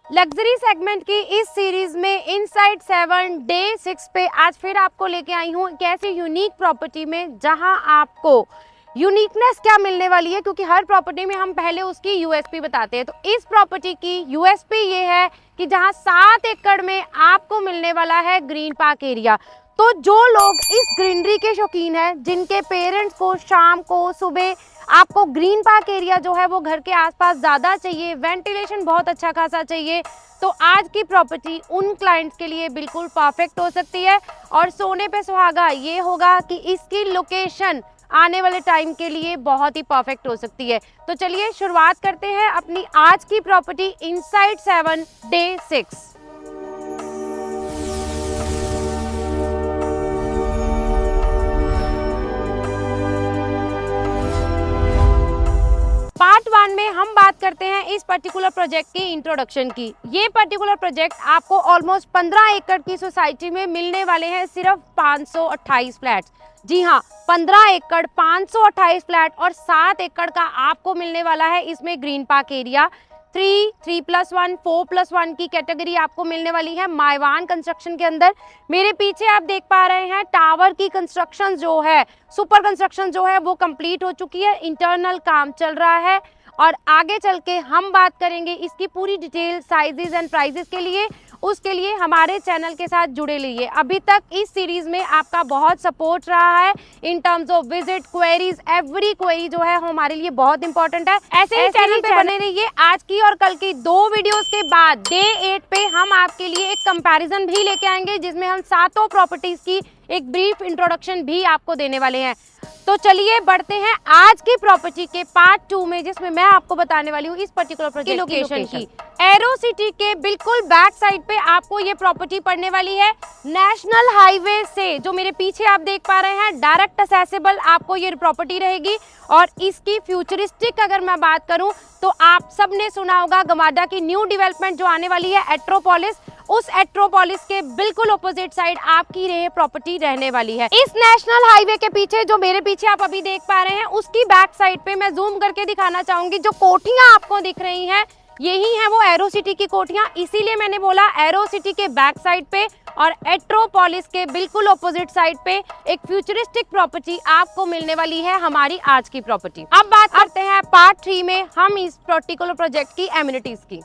Luxury segment की इस series में इनसाइड 7 डे 6 पे आज फिर आपको लेके आई हूँ एक ऐसी यूनिक प्रॉपर्टी में जहां आपको यूनिकनेस क्या मिलने वाली है, क्योंकि हर प्रॉपर्टी में हम पहले उसकी यूएसपी बताते हैं। तो इस प्रॉपर्टी की यूएसपी ये है कि जहां 7 एकड़ में आपको मिलने वाला है ग्रीन पार्क एरिया। तो जो लोग इस ग्रीनरी के शौकीन हैं, जिनके पेरेंट्स को शाम को सुबह आपको ग्रीन पार्क एरिया जो है वो घर के आसपास ज़्यादा चाहिए, वेंटिलेशन बहुत अच्छा खासा चाहिए, तो आज की प्रॉपर्टी उन क्लाइंट्स के लिए बिल्कुल परफेक्ट हो सकती है। और सोने पे सुहागा ये होगा कि इसकी लोकेशन आने वाले टाइम के लिए बहुत ही परफेक्ट हो सकती है। तो चलिए शुरुआत करते हैं अपनी आज की प्रॉपर्टी इनसाइड 7 डे 6। पार्ट 1 में हम बात करते हैं इस पर्टिकुलर प्रोजेक्ट की इंट्रोडक्शन की। ये पर्टिकुलर प्रोजेक्ट आपको ऑलमोस्ट 15 एकड़ की सोसाइटी में मिलने वाले हैं सिर्फ 528 फ्लैट्स। जी हाँ, 15 एकड़ 528 फ्लैट और 7 एकड़ का आपको मिलने वाला है इसमें ग्रीन पार्क एरिया। 3+1 4+1 की कैटेगरी आपको मिलने वाली है मायवान कंस्ट्रक्शन के अंदर। मेरे पीछे आप देख पा रहे हैं टावर की कंस्ट्रक्शन जो है, सुपर कंस्ट्रक्शन जो है वो कंप्लीट हो चुकी है, इंटरनल काम चल रहा है। और आगे चल के हम बात करेंगे इसकी पूरी डिटेल, साइजेस एंड प्राइजेस के लिए। उसके लिए हमारे चैनल के साथ जुड़े रहिए। अभी तक इस सीरीज में आपका बहुत सपोर्ट रहा है in terms of visit, queries, every query जो है हमारे लिए बहुत इंपॉर्टेंट है। ऐसे ही चैनल पे बने रहिए। आज की और कल की 2 वीडियोस के बाद डे 8 पे हम आपके लिए एक कंपैरिजन भी लेके आएंगे, जिसमें हम 7 प्रॉपर्टीज की एक ब्रीफ इंट्रोडक्शन भी आपको देने वाले हैं। तो चलिए बढ़ते हैं आज की प्रॉपर्टी के पार्ट 2 में, जिसमें मैं आपको बताने वाली हूँ इस पर्टिकुलर प्रोजेक्ट की लोकेशन की। एरो सिटी के बिल्कुल बैक साइड पे आपको ये प्रॉपर्टी पड़ने वाली है। नेशनल हाईवे से जो मेरे पीछे आप देख पा रहे हैं, डायरेक्ट असेसेबल आपको ये प्रॉपर्टी रहेगी। और इसकी फ्यूचरिस्टिक अगर मैं बात करूं तो आप सबने सुना होगा गमाडा की न्यू डेवलपमेंट जो आने वाली है एट्रोपोलिस, उस एट्रोपोलिस के बिल्कुल ऑपोजिट साइड आपकी ये प्रॉपर्टी रहने वाली है। इस नेशनल हाईवे के पीछे जो मेरे पीछे आप अभी देख पा रहे हैं, उसकी बैक साइड पे मैं जूम करके दिखाना चाहूंगी। जो कोठियां आपको दिख रही हैं, यही है वो एरो सिटी की कोठियां। इसीलिए मैंने बोला एरो सिटी के बैक साइड पे और एट्रोपोलिस के बिल्कुल ऑपोजिट साइड पे एक फ्यूचरिस्टिक प्रॉपर्टी आपको मिलने वाली है हमारी आज की प्रॉपर्टी। अब बात करते हैं पार्ट 3 में हम इस पर्टिकुलर प्रोजेक्ट की एमिनिटीज की।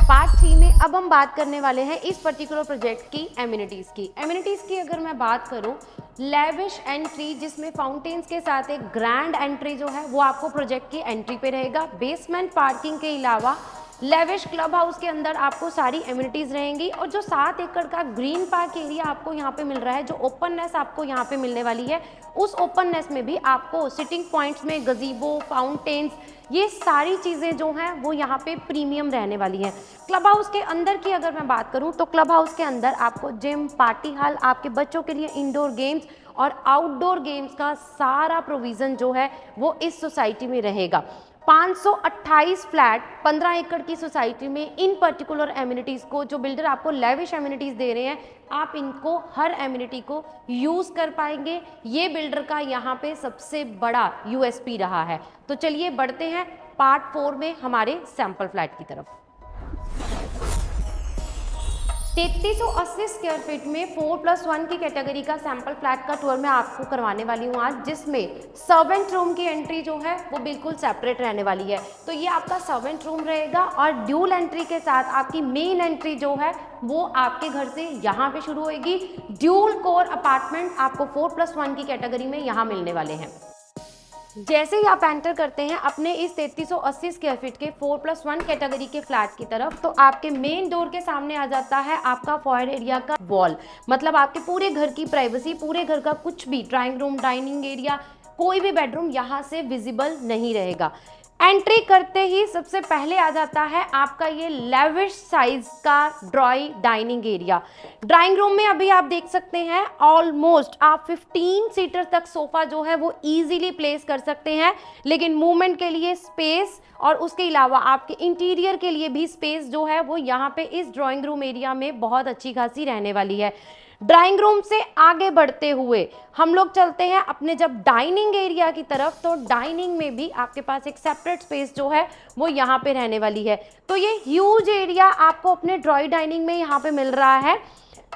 पार्ट 3 में अब हम बात करने वाले हैं इस पर्टिकुलर प्रोजेक्ट की एमिनिटीज़ की। एमिनिटीज़ की अगर मैं बात करूं, लेविश एंट्री जिसमें फाउंटेन्स के साथ एक ग्रैंड एंट्री जो है वो आपको प्रोजेक्ट की एंट्री पे रहेगा। बेसमेंट पार्किंग के अलावा लेविश क्लब हाउस के अंदर आपको सारी एमिनिटीज़ रहेंगी। और जो 7 एकड़ का ग्रीन पार्क एरिया आपको यहाँ पे मिल रहा है, जो ओपननेस आपको यहाँ पे मिलने वाली है, उस ओपननेस में भी आपको सिटिंग पॉइंट्स में गजीबो, फाउंटेन्स, ये सारी चीज़ें जो हैं वो यहाँ पे प्रीमियम रहने वाली हैं। क्लब हाउस के अंदर की अगर मैं बात करूँ तो क्लब हाउस के अंदर आपको जिम, पार्टी हॉल, आपके बच्चों के लिए इंडोर गेम्स और आउटडोर गेम्स का सारा प्रोविज़न जो है वो इस सोसाइटी में रहेगा। 528 फ्लैट 15 एकड़ की सोसाइटी में इन पर्टिकुलर एमिनिटीज़ को जो बिल्डर आपको लेविश एमिनिटीज़ दे रहे हैं, आप इनको हर एमिनिटी को यूज़ कर पाएंगे। ये बिल्डर का यहाँ पे सबसे बड़ा यूएसपी रहा है। तो चलिए बढ़ते हैं पार्ट 4 में हमारे सैंपल फ्लैट की तरफ। 3380 स्क्वायर फीट में 4+1 की कैटेगरी का सैंपल फ्लैट का टूर मैं आपको करवाने वाली हूँ आज, जिसमें सर्वेंट रूम की एंट्री जो है वो बिल्कुल सेपरेट रहने वाली है। तो ये आपका सर्वेंट रूम रहेगा और ड्यूल एंट्री के साथ आपकी मेन एंट्री जो है वो आपके घर से यहाँ पे शुरू होगी। ड्यूल कोर अपार्टमेंट आपको 4+1 की कैटेगरी में यहाँ मिलने वाले हैं। जैसे ही आप एंटर करते हैं अपने इस 3380 स्क्वायर फीट के 4+1 कैटेगरी के फ्लैट की तरफ, तो आपके मेन डोर के सामने आ जाता है आपका फॉयर एरिया का वॉल। मतलब आपके पूरे घर की प्राइवेसी, पूरे घर का कुछ भी, ड्राइंग रूम, डाइनिंग एरिया, कोई भी बेडरूम यहाँ से विजिबल नहीं रहेगा। एंट्री करते ही सबसे पहले आ जाता है आपका ये लेविश साइज का ड्रॉई डाइनिंग एरिया। ड्राइंग रूम में अभी आप देख सकते हैं ऑलमोस्ट आप 15 सीटर तक सोफा जो है वो इजीली प्लेस कर सकते हैं, लेकिन मूवमेंट के लिए स्पेस और उसके अलावा आपके इंटीरियर के लिए भी स्पेस जो है वो यहाँ पे इस ड्राइंग रूम एरिया में बहुत अच्छी खासी रहने वाली है। ड्राइंग रूम से आगे बढ़ते हुए हम लोग चलते हैं अपने जब डाइनिंग एरिया की तरफ, तो डाइनिंग में भी आपके पास एक सेपरेट स्पेस जो है वो यहाँ पे रहने वाली है। तो ये ह्यूज एरिया आपको अपने ड्रॉई डाइनिंग में यहाँ पे मिल रहा है।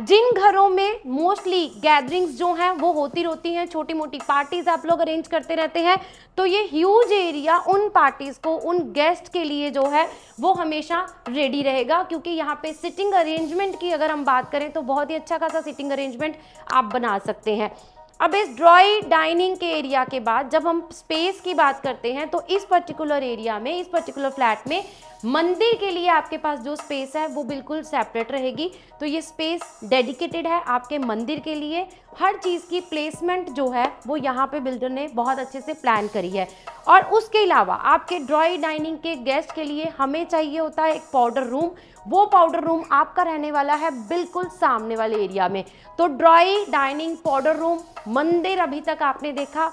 जिन घरों में मोस्टली गैदरिंग्स जो हैं वो होती रहती हैं, छोटी मोटी पार्टीज आप लोग अरेंज करते रहते हैं, तो ये ह्यूज एरिया उन पार्टीज को, उन गेस्ट के लिए जो है वो हमेशा रेडी रहेगा, क्योंकि यहाँ पे सिटिंग अरेंजमेंट की अगर हम बात करें तो बहुत ही अच्छा खासा सिटिंग अरेंजमेंट आप बना सकते हैं। अब इस ड्रॉई डाइनिंग के एरिया के बाद जब हम स्पेस की बात करते हैं, तो इस पर्टिकुलर एरिया में, इस पर्टिकुलर फ्लैट में मंदिर के लिए आपके पास जो स्पेस है वो बिल्कुल सेपरेट रहेगी। तो ये स्पेस डेडिकेटेड है आपके मंदिर के लिए। हर चीज़ की प्लेसमेंट जो है वो यहाँ पे बिल्डर ने बहुत अच्छे से प्लान करी है। और उसके अलावा आपके ड्रॉई डाइनिंग के गेस्ट के लिए हमें चाहिए होता है एक पाउडर रूम। वो पाउडर रूम आपका रहने वाला है बिल्कुल सामने वाले एरिया में। तो ड्रॉई डाइनिंग, पाउडर रूम, मंदिर अभी तक आपने देखा।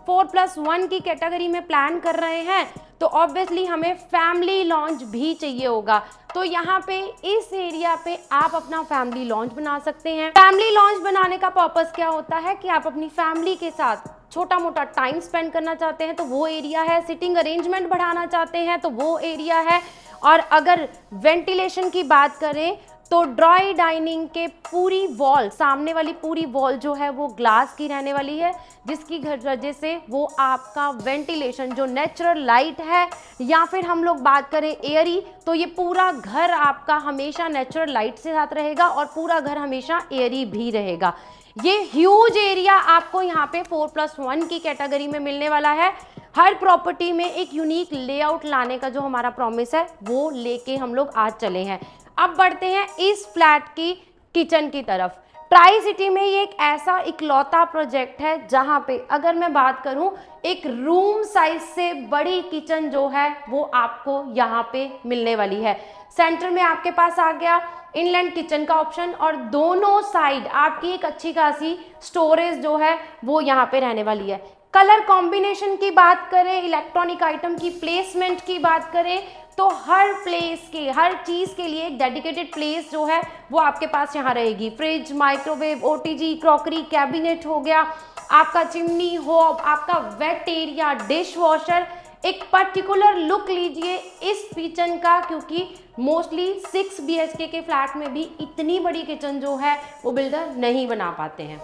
4+1 की कैटेगरी में प्लान कर रहे हैं तो ऑब्वियसली हमें फैमिली लॉन्च भी चाहिए होगा। तो यहाँ पे इस एरिया पे आप अपना फैमिली लॉन्च बना सकते हैं। फैमिली लॉन्च बनाने का पर्पस क्या होता है कि आप अपनी फैमिली के साथ छोटा मोटा टाइम स्पेंड करना चाहते हैं तो वो एरिया है, सिटिंग अरेंजमेंट बढ़ाना चाहते हैं तो वो एरिया है। और अगर वेंटिलेशन की बात करें तो ड्रॉई डाइनिंग के पूरी वॉल, सामने वाली पूरी वॉल जो है वो ग्लास की रहने वाली है, जिसकी वजह से वो आपका वेंटिलेशन जो नेचुरल लाइट है, या फिर हम लोग बात करें एयरी, तो ये पूरा घर आपका हमेशा नेचुरल लाइट से साथ रहेगा और पूरा घर हमेशा एयरी भी रहेगा। ये ह्यूज एरिया आपको यहाँ पे 4+1 की कैटेगरी में मिलने वाला है। हर प्रॉपर्टी में एक यूनिक लेआउट लाने का जो हमारा प्रॉमिस है वो लेके हम लोग आज चले हैं। अब बढ़ते हैं इस फ्लैट की किचन की तरफ। ट्राई सिटी में ये एक ऐसा इकलौता प्रोजेक्ट है जहां पे अगर मैं बात करूं एक रूम साइज से बड़ी किचन जो है वो आपको यहां पे मिलने वाली है। सेंटर में आपके पास आ गया इनलैंड किचन का ऑप्शन और दोनों साइड आपकी एक अच्छी खासी स्टोरेज जो है वो यहाँ पे रहने वाली है। कलर कॉम्बिनेशन की बात करें, इलेक्ट्रॉनिक आइटम की प्लेसमेंट की बात करें, तो हर प्लेस के, हर चीज़ के लिए एक डेडिकेटेड प्लेस जो है वो आपके पास यहाँ रहेगी। Fridge, microwave, OTG, crockery, cabinet हो गया, आपका चिमनी, होब, आपका वेट एरिया, डिश वॉशर। एक पर्टिकुलर लुक लीजिए इस किचन का, क्योंकि मोस्टली 6 BHK के फ्लैट में भी इतनी बड़ी किचन जो है वो बिल्डर नहीं बना पाते हैं।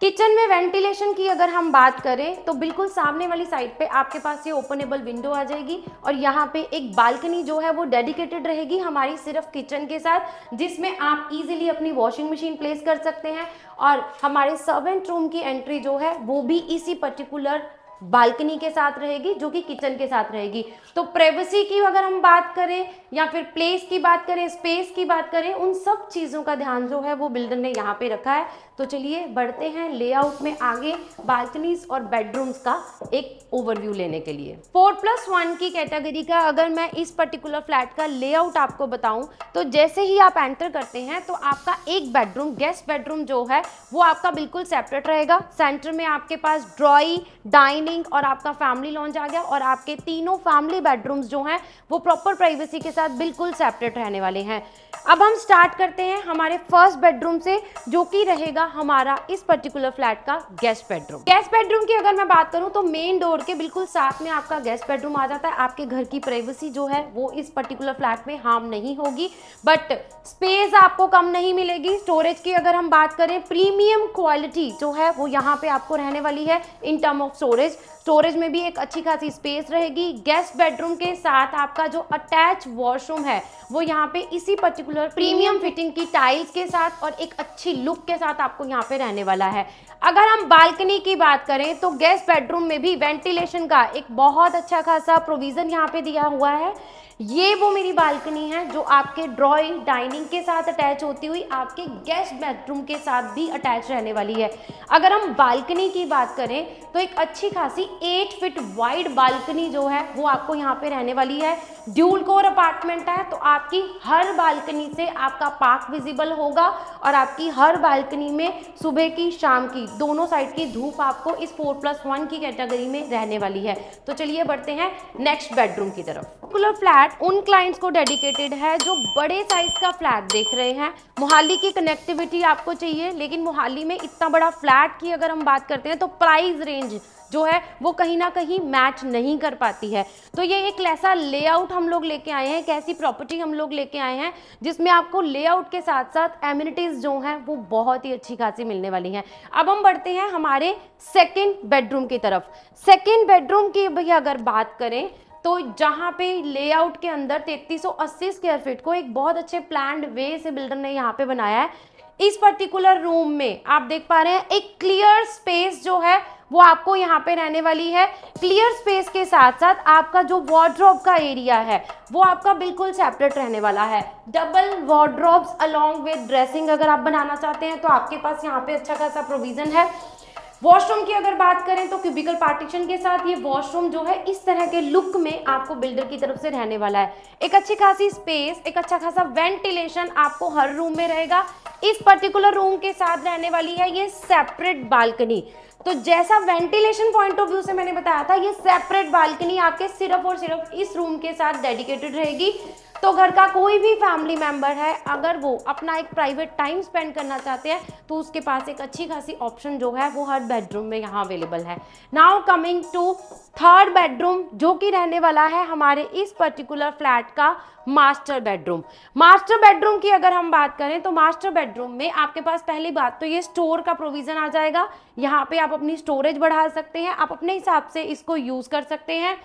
किचन में वेंटिलेशन की अगर हम बात करें तो बिल्कुल सामने वाली साइड पे आपके पास ये ओपनेबल विंडो आ जाएगी और यहाँ पे एक बालकनी जो है वो डेडिकेटेड रहेगी हमारी सिर्फ किचन के साथ, जिसमें आप इजीली अपनी वॉशिंग मशीन प्लेस कर सकते हैं। और हमारे सर्वेंट रूम की एंट्री जो है वो भी इसी पर्टिकुलर बालकनी के साथ रहेगी जो कि किचन के साथ रहेगी। तो प्राइवेसी की अगर हम बात करें या फिर प्लेस की बात करें, स्पेस की बात करें, उन सब चीज़ों का ध्यान जो है वो बिल्डर ने यहाँ पे रखा है। तो चलिए बढ़ते हैं लेआउट में आगे, बालकनीज और बेडरूम्स का एक ओवरव्यू लेने के लिए। 4+1 की कैटेगरी का अगर मैं इस पर्टिकुलर फ्लैट का लेआउट आपको बताऊं तो जैसे ही आप एंटर करते हैं तो आपका एक बेडरूम, गेस्ट बेडरूम जो है वो आपका बिल्कुल सेपरेट रहेगा। सेंटर में आपके पास ड्रॉई, डाइनिंग और आपका फैमिली लॉन्ज आ गया और आपके तीनों फैमिली बेडरूम्स जो हैं वो प्रॉपर प्राइवेसी के साथ बिल्कुल सेपरेट रहने वाले हैं। अब हम स्टार्ट करते हैं हमारे फर्स्ट बेडरूम से, जो कि रहेगा हमारा इस पर्टिकुलर फ्लैट का गेस्ट बेडरूम। गेस्ट बेडरूम की अगर मैं बात करूं तो मेन डोर के बिल्कुल साथ में आपका गेस्ट बेडरूम आ जाता है। आपके घर की प्राइवेसी जो है वो इस पर्टिकुलर फ्लैट में हार्म नहीं होगी, बट स्पेस आपको कम नहीं मिलेगी। स्टोरेज की अगर हम बात करें, प्रीमियम क्वालिटी जो है वो यहाँ पे आपको रहने वाली है इन टर्म ऑफ स्टोरेज में भी एक अच्छी खासी स्पेस रहेगी। गेस्ट बेडरूम के साथ आपका जो अटैच वॉशरूम है वो यहाँ पे इसी पर्टिकुलर प्रीमियम फिटिंग की टाइल्स के साथ और एक अच्छी लुक के साथ आपको यहाँ पे रहने वाला है। अगर हम बालकनी की बात करें तो गेस्ट बेडरूम में भी वेंटिलेशन का एक बहुत अच्छा खासा प्रोविजन यहाँ पे दिया हुआ है। ये वो मेरी बालकनी है जो आपके ड्रॉई डाइनिंग के साथ अटैच होती हुई आपके गेस्ट बेडरूम के साथ भी अटैच रहने वाली है। अगर हम बालकनी की बात करें तो एक अच्छी खासी 8 फीट वाइड बालकनी जो है वो आपको यहाँ पे रहने वाली है। ड्यूल कोर अपार्टमेंट है, तो आपकी हर बालकनी से आपका पार्क विजिबल होगा और आपकी हर बालकनी में सुबह की शाम की दोनों साइड की धूप आपको इस 4+1 की कैटेगरी में रहने वाली है। तो चलिए बढ़ते हैं नेक्स्ट बेडरूम की तरफ। पर्टिकुलर फ्लैट उन क्लाइंट्स को डेडिकेटेड है जो बड़े साइज का फ्लैट देख रहे हैं। मोहाली की कनेक्टिविटी आपको चाहिए, लेकिन मोहाली में इतना बड़ा फ्लैट की अगर हम बात करते हैं तो प्राइस रेंज जो है वो कहीं ना कहीं मैच नहीं कर पाती है। तो ये एक ऐसा लेआउट हम लोग लेके आए हैं, एक ऐसी प्रॉपर्टी हम लोग लेके आए हैं जिसमें आपको लेआउट के साथ साथ एमिनिटीज जो हैं वो बहुत ही अच्छी खासी मिलने वाली हैं। अब हम बढ़ते हैं हमारे सेकंड बेडरूम की तरफ। सेकंड बेडरूम की भी अगर बात करें तो जहाँ पे लेआउट के अंदर 3380 स्क्वायर फीट को एक बहुत अच्छे प्लान्ड वे से बिल्डर ने यहाँ पे बनाया है। इस पर्टिकुलर रूम में आप देख पा रहे हैं एक क्लियर स्पेस जो है वो आपको यहाँ पे रहने वाली है। क्लियर स्पेस के साथ साथ आपका जो वार्डरोब का एरिया है वो आपका बिल्कुल सेपरेट रहने वाला है। Double wardrobes along with dressing अगर आप बनाना चाहते हैं तो आपके पास यहाँ पे अच्छा खासा प्रोविजन है। वॉशरूम की अगर बात करें तो क्यूबिकल पार्टीशन के साथ ये वॉशरूम जो है इस तरह के लुक में आपको बिल्डर की तरफ से रहने वाला है। एक अच्छी खासी स्पेस, एक अच्छा खासा वेंटिलेशन आपको हर रूम में रहेगा। इस पर्टिकुलर रूम के साथ रहने वाली है ये सेपरेट बालकनी। तो जैसा वेंटिलेशन पॉइंट ऑफ व्यू से मैंने बताया था, ये सेपरेट बालकनी आपके सिर्फ और सिर्फ इस रूम के साथ डेडिकेटेड रहेगी। तो घर का कोई भी फैमिली मेंबर है, अगर वो अपना एक प्राइवेट टाइम स्पेंड करना चाहते हैं तो उसके पास एक अच्छी खासी ऑप्शन जो है वो हर बेडरूम में यहाँ अवेलेबल है। Now coming to third bedroom, जो कि रहने वाला है हमारे इस पर्टिकुलर फ्लैट का मास्टर बेडरूम। मास्टर बेडरूम की अगर हम बात करें तो मास्टर बेडरूम में आपके पास पहली बात तो ये स्टोर का प्रोविजन आ जाएगा। यहाँ पे आप अपनी स्टोरेज बढ़ा सकते हैं, आप अपने हिसाब से इसको यूज कर सकते हैं।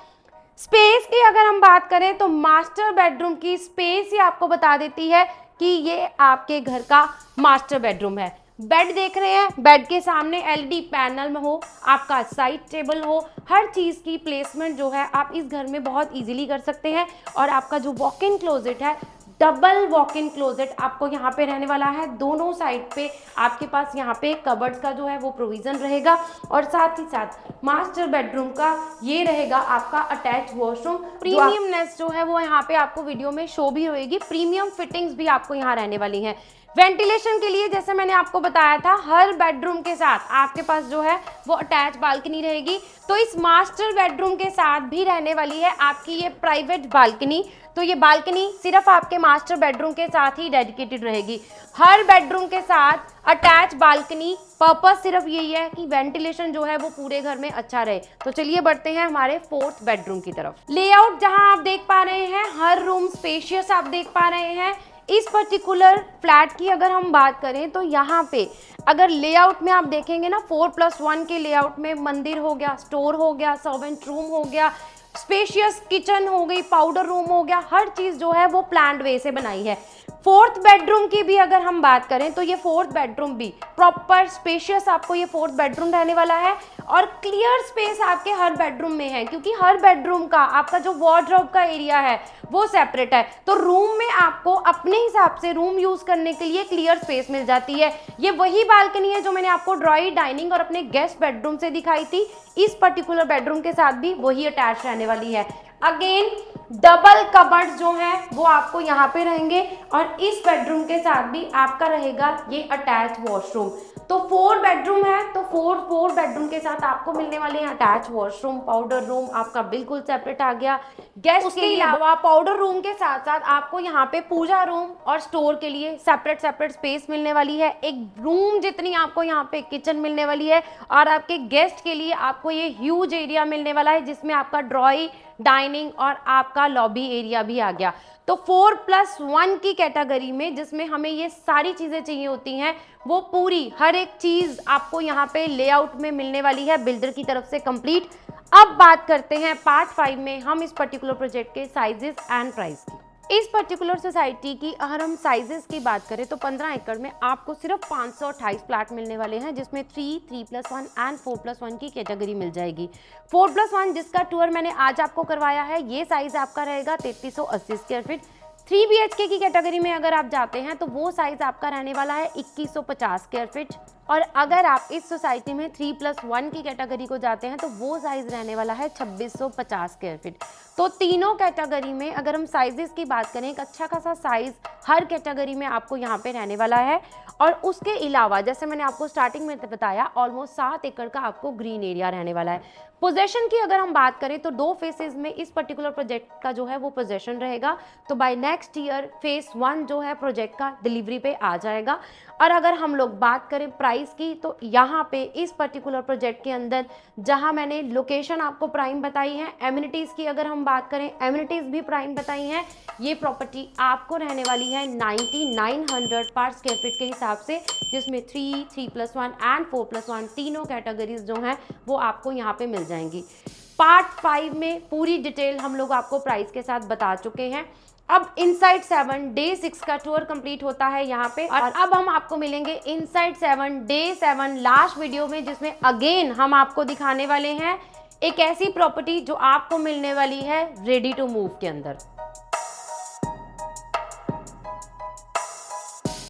स्पेस की अगर हम बात करें तो मास्टर बेडरूम की स्पेस ही आपको बता देती है कि ये आपके घर का मास्टर बेडरूम है। बेड देख रहे हैं, बेड के सामने एलईडी पैनल में हो, आपका साइड टेबल हो, हर चीज़ की प्लेसमेंट जो है आप इस घर में बहुत इजीली कर सकते हैं। और आपका जो वॉक इन क्लोजेट है, डबल वॉक इन क्लोजेट आपको यहाँ पे रहने वाला है। दोनों साइड पे आपके पास यहाँ पे कबर्ड्स का जो है वो प्रोविजन रहेगा और साथ ही साथ मास्टर बेडरूम का ये रहेगा आपका अटैच वॉशरूम। प्रीमियमनेस जो है वो यहाँ पे आपको वीडियो में शो भी होएगी। प्रीमियम फिटिंग्स भी आपको यहाँ रहने वाली हैं। वेंटिलेशन के लिए जैसे मैंने आपको बताया था, हर बेडरूम के साथ आपके पास जो है वो अटैच बालकनी रहेगी। तो इस मास्टर बेडरूम के साथ भी रहने वाली है आपकी ये प्राइवेट बालकनी। तो ये बालकनी सिर्फ आपके मास्टर बेडरूम के साथ ही डेडिकेटेड रहेगी। हर बेडरूम के साथ अटैच बालकनी, पर्पस सिर्फ यही है कि वेंटिलेशन जो है वो पूरे घर में अच्छा रहे। तो चलिए बढ़ते हैं हमारे फोर्थ बेडरूम की तरफ। लेआउट जहां आप देख पा रहे हैं, हर रूम स्पेशियस आप देख पा रहे हैं। इस पर्टिकुलर फ्लैट की अगर हम बात करें तो यहाँ पे अगर लेआउट में आप देखेंगे ना, 4+1 के लेआउट में मंदिर हो गया, स्टोर हो गया, सर्वेंट रूम हो गया, स्पेशियस किचन हो गई, पाउडर रूम हो गया, हर चीज जो है वो प्लान्ड वे से बनाई है। फोर्थ बेडरूम की भी अगर हम बात करें तो ये फोर्थ बेडरूम भी प्रॉपर स्पेशियस आपको ये फोर्थ बेडरूम रहने वाला है। और क्लियर स्पेस आपके हर बेडरूम में है, क्योंकि हर बेडरूम का आपका जो वार्डरोब का एरिया है वो सेपरेट है। तो रूम में आपको अपने हिसाब से रूम यूज करने के लिए क्लियर स्पेस मिल जाती है। ये वही बालकनी है जो मैंने आपको ड्रॉइंग, डाइनिंग और अपने गेस्ट बेडरूम से दिखाई थी। इस पर्टिकुलर बेडरूम के साथ भी वही अटैच रहने वाली है। अगेन डबल कबर्ड जो है वो आपको यहाँ पे रहेंगे और इस बेडरूम के साथ भी आपका रहेगा ये अटैच वॉशरूम। तो 4 बेडरूम है, तो 4 बेडरूम के साथ आपको मिलने वाले हैं अटैच वॉशरूम, पाउडर रूम आपका बिल्कुल सेपरेट आ गया। गेस्ट के अलावा पाउडर रूम के साथ साथ आपको यहाँ पे पूजा रूम और स्टोर के लिए सेपरेट स्पेस मिलने वाली है। एक रूम जितनी आपको यहाँ पे किचन मिलने वाली है और आपके गेस्ट के लिए आपको ये ह्यूज एरिया मिलने वाला है जिसमें आपका ड्रॉइंग, डाइनिंग और आपका लॉबी एरिया भी आ गया। तो 4+1 की कैटेगरी में जिसमें हमें ये सारी चीजें चाहिए होती हैं, वो पूरी हर एक चीज आपको यहाँ पे लेआउट में मिलने वाली है बिल्डर की तरफ से कंप्लीट। अब बात करते हैं पार्ट 5 में हम इस पर्टिकुलर प्रोजेक्ट के साइजेस एंड प्राइस की। इस पर्टिकुलर सोसाइटी की अगर हम साइजेस की बात करें तो 15 एकड़ में आपको सिर्फ 528 फ्लैट मिलने वाले हैं, जिसमें 3+1 एंड 4+1 की कैटेगरी मिल जाएगी। 4+1 जिसका टूर मैंने आज आपको करवाया है, ये साइज आपका रहेगा 3380 स्क्वायर फीट। 3 BHK की कैटेगरी में अगर आप जाते हैं तो वो साइज आपका रहने वाला है 2150 स्क्वायर फीट। और अगर आप इस सोसाइटी में 3+1 की कैटेगरी को जाते हैं तो वो साइज़ रहने वाला है 2650 स्क्वायर फीट। तो तीनों कैटेगरी में अगर हम साइजेस की बात करें, एक अच्छा खासा साइज़ हर कैटेगरी में आपको यहाँ पे रहने वाला है। और उसके अलावा जैसे मैंने आपको स्टार्टिंग में बताया, ऑलमोस्ट 7 एकड़ का आपको ग्रीन एरिया रहने वाला है। पोजेशन की अगर हम बात करें तो 2 फेसेस में इस पर्टिकुलर प्रोजेक्ट का जो है वो पोजेशन रहेगा। तो बाय नेक्स्ट ईयर फेज 1 जो है प्रोजेक्ट का डिलीवरी पे आ जाएगा। और अगर हम लोग बात करें प्राइस की, तो यहाँ पे इस पर्टिकुलर प्रोजेक्ट के अंदर जहाँ मैंने लोकेशन आपको प्राइम बताई है, एमिनिटीज़ की अगर हम बात करें, एमिनिटीज़ भी प्राइम बताई हैं। ये प्रॉपर्टी आपको रहने वाली है 9900 पर स्क्वायर फीट के हिसाब से, जिसमें 3, 3+1 एंड 4+1 तीनों कैटेगरीज जो हैं वो आपको यहाँ पे मिल जाएंगी। पार्ट 5 में पूरी डिटेल हम लोग आपको प्राइस के साथ बता चुके हैं। अब इनसाइड 7 डे 6 का टूर कंप्लीट होता है यहाँ पे, और अब हम आपको मिलेंगे इनसाइड 7 डे 7 लास्ट वीडियो में, जिसमें अगेन हम आपको दिखाने वाले हैं एक ऐसी प्रॉपर्टी जो आपको मिलने वाली है रेडी टू मूव के अंदर।